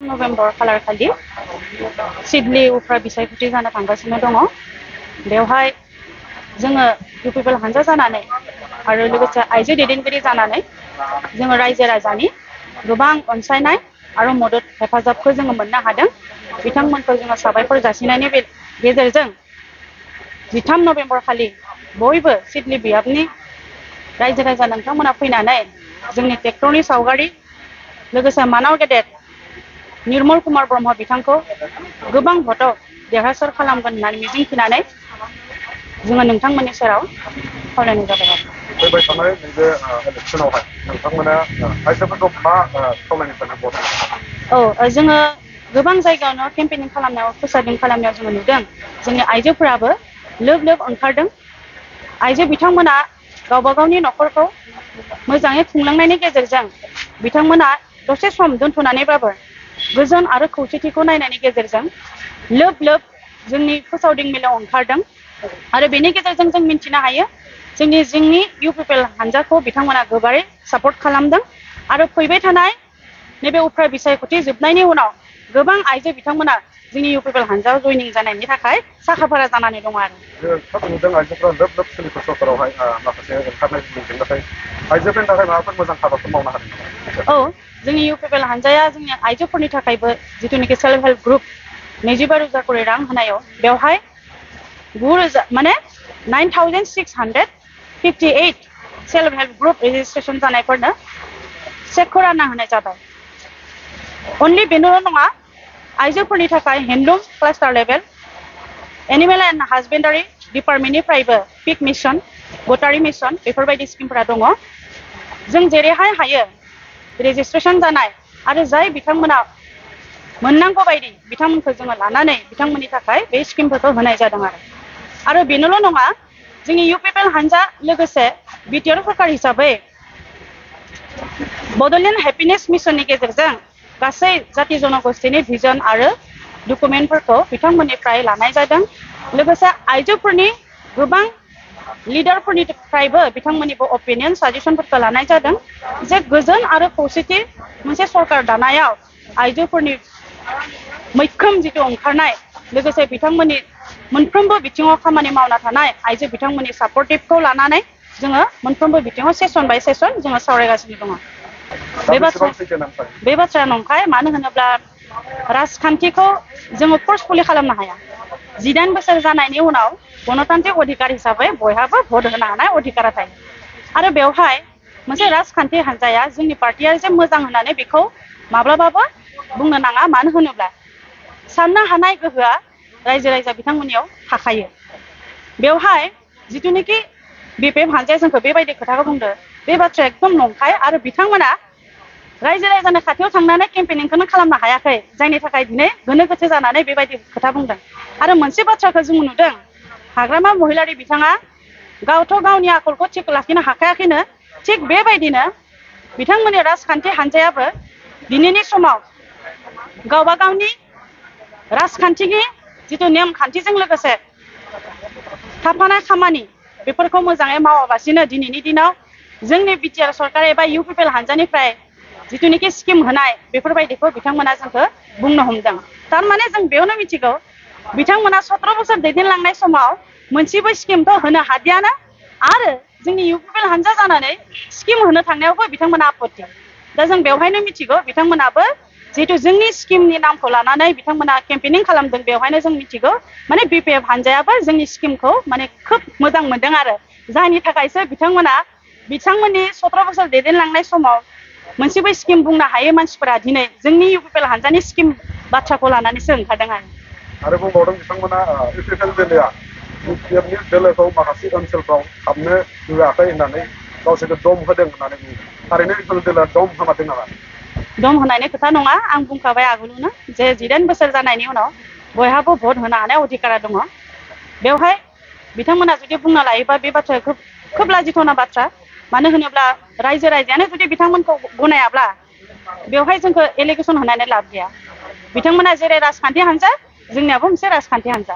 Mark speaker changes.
Speaker 1: November खालार खालि Siddeley उफ्रा बिसायख'थि जानो थांगासिनो दङ। बेवहाय जोङो इउपिपिएल हानजा जानानै आरो लोगोसे आइजो दैदेनगिरि जानानै जोङो रायजो राजानि गोबां अनसायनाय आरो मदद हेफाजाबखौ जोङो मोननो हादों। बिथांमोनखौ जोङो साबायखर जासिनायनि गेजेरजों 13 नभेम्बर खालि बयबो सिडली बियाबनि रायजो राजा नोंथांमोना फैनानै जोंनि ट्रेक्टरनि सावगारि लोगोसे मानाव गेदेर निर्मल कुमार ब्रह्म बिथांखौ गोबां भटआव देरहासार खालामगोन होननानै मिजिंथिनानै जोङो नोंथांमोननि सेराव खावलायनाय जाबाय आरो।
Speaker 2: फैबाय थानाय नैबे इलेक्सनावहाय नोंथांमोना आइजोफोरखौ मा खावलायनो सानो भट होनो?
Speaker 1: जोङो गोबां जायगायावनो केम्पेनिं खालामनायाव प्रसारिं खालामनायाव जोङो नुदों जोंनि आइजोफोराबो लोब लोब ओंखारदों। आइजो बिथांमोना गावबा गावनि न'खरखौ मोजाङै खुंलांनायनि गेजेरजों बिथांमोना दसे सम दोनथ'नानैबाबो गोजोन आरो खौसेथिखौ नायनायनि गेजेरजों लोब लोब जोंनि फोसावदिं मेलाव ओंखारदों आरो बेनि गेजेरजों जों मिन्थिनो हायो जोंनि इउपिपिएल हानजाखौ बिथांमोना गोबारै सापर्ट खालामदों आरो फैबाय थानाय नैबे उफ्रा बिसायख'थि जोबनायनि उनाव गोबां आइजो बिथांमोना जोंनि इउपिपिएल हानजायाव जयनिं जानायनि थाखाय साखाफारा जानानै दङ आरो।
Speaker 2: नुदों आइजोफोरा लोब लोब सोलिफु सरकारावहाय माखासे ओंखारनाय नुदों, नाथाय आइजोफोरनि थाखाय माबाफोर मोजां हाबाफोर मावनो हादों?
Speaker 1: जोंनि इउपिपिएल हानजाया जोंनि आइजोफोरनि थाखायबो जिथुनिखि सेल्फ हेल्प ग्रुप 22 रोजा करि रां होनायाव बेवहाय 9,658 सेल्फ हेल्प ग्रुप रेजिस्ट्रेसन जानायफोरनो चेकखौ रानना होनाय जाबाय। अनलि बेनोल' नङा, आइजोफोरनि थाखाय handloom cluster level animal and husbandry डिपार्टमेन्टनिफ्रायबो पिक मिशन, गटारि मिशन बेफोरबायदि स्किमफोरा दङ। जों जेरैहाय हायो रेजिस्ट्रेसन जानाय आरो जाय बिथांमोना मोननांगौ बायदि बिथांमोनखौ जोङो लानानै बिथांमोननि थाखाय बे स्किमफोरखौ होनाय जादों आरो बेनोल' नङा, जोंनि इउपिपिएल हानजा लोगोसे बिटिआर सरकार हिसाबै बड'लेण्ड हेपिनेस मिशननि गेजेरजों गासै जाति जनगोष्ठीनि भिजन आरो डकुमेन्टफोरखौ बिथांमोननिफ्राय लानाय जादों। लोगोसे आइजोफोरनि गोबां लिडारफोरनिफ्रायबो बिथांमोननिबो अपिनियन साजेसनफोरखौ लानाय जादों जे गोजोन आरो खौसेथि मोनसे सरकार दानायाव आइजोफोरनि मैखोम जिथु ओंखारनाय लोगोसे बिथांमोननि मोनफ्रोमबो बिथिङाव खामानि मावना थानाय आइजो बिथांमोननि सापर्टिभखौ लानानै जोङो मोनफ्रोमबो बिथिङाव सेसन बाय सेसन जोङो सावरायगासिनो दङ। बे बाथ्राया नंखाय, मानो होनोब्ला राजखान्थिखौ जोङो फर्सफुलि खालामनो हाया। 19 बोसोर जानायनि उनाव गणतान्त्रिक अधिकार हिसाबै बयहाबो भट होनो हानाय अधिकारा थायो आरो बेवहाय मोनसे राजखान्थि हान्जाया जोंनि पार्टिया जे मोजां होननानै बेखौ माब्लाबाबो बुंनो नाङा। मानो होनोब्ला साननो हानाय गोहोआ रायजो राजा बिथांमोननियाव थाखायो। बेवहाय जिथुनिखि बिपिएफ हानजाया जोंखौ बेबायदि खोथाखौ बुंदो, बे बाथ्राया एकदम नंखाय आरो बिथांमोना रायजो राजानि खाथियाव थांनानै केम्पेनिंखौनो खालामनो हायाखै, जायनि थाखाय दिनै गोनो गोथो जानानै बेबायदि खोथा बुंदों। आरो मोनसे बाथ्राखौ जों नुदों, हाग्रामा महिलारि बिथाङा गावथ' गावनि आखलखौ थिग लाखिनो हाखायाखैनो, थिग बेबायदिनो बिथांमोननि राजखान्थि हान्जायाबो दिनैनि समाव गावबा गावनि राजखान्थिनि जिथु नेमखान्थिजों लोगोसे थाफानाय खामानि बेफोरखौ मोजाङै मावालासिनो दिनैनि दिनाव जोंनि बिटिआर सरकार एबा इउपिपिएल हानजानिफ्राय जिथुनिखि स्किम होनाय बेफोरबायदिखौ बिथांमोना जोंखौ बुंनो हमदों। थारमाने जों बेयावनो मिथिगौ बिथांमोना 17 बोसोर दैदेनलांनाय समाव मोनसेबो स्किमथ' होनो हादियानो आरो जोंनि इउपिपिएल हानजा जानानै स्किम होनो थांनायावबो बिथांमोना आपत्ति। दा जों बेवहायनो मिथिगौ बिथांमोनाबो जिहेतु जोंनि स्किमनि नामखौ लानानै बिथांमोना केम्पेनिं खालामदों, बेवहायनो जों मिथिगौ माने बिपिएफ हानजायाबो जोंनि स्किमखौ माने खोब मोजां मोनदों आरो जायनि थाखायसो बिथांमोननि 17 बोसोर दैदेनलांनाय समाव मोनसेबो स्किम बुंनो हायै मानसिफोरा दिनै जोंनि इउपिपिएल हानजानि स्किम बाथ्राखौ लानानैसो ओंखारदों
Speaker 2: आरो बुंबावदों बिथांमोना इउपिपिएल बेलाया बिटिआरनि दोलोखौ माखासे ओनसोलफ्राव हाबनो होआखै होननानै गावसोरखौ दम होदों होननानै बुङो। थारैनो इउपिपिएल दोलोआ दम होमारदों नामा?
Speaker 1: दम होनायनि खोथा नङा, आं बुंखाबाय आगोलावनो जे 19 बोसोर जानायनि उनाव बयहाबो भट होनो हानाय अधिकारा दङ। बेवहाय बिथांमोना जुदि बुंना लायोबा बे बाथ्राया खोब लाजिथावना बाथ्रा। मानो होनोब्ला रायजो राजायानो जुदि बिथांमोनखौ गनायाब्ला बेवहाय जोंखौ एलिगेसन होनानै लाब गैया। बिथांमोना जेरै राजखान्थि हान्जा, जोंनियाबो मोनसे राजखान्थि हान्जा।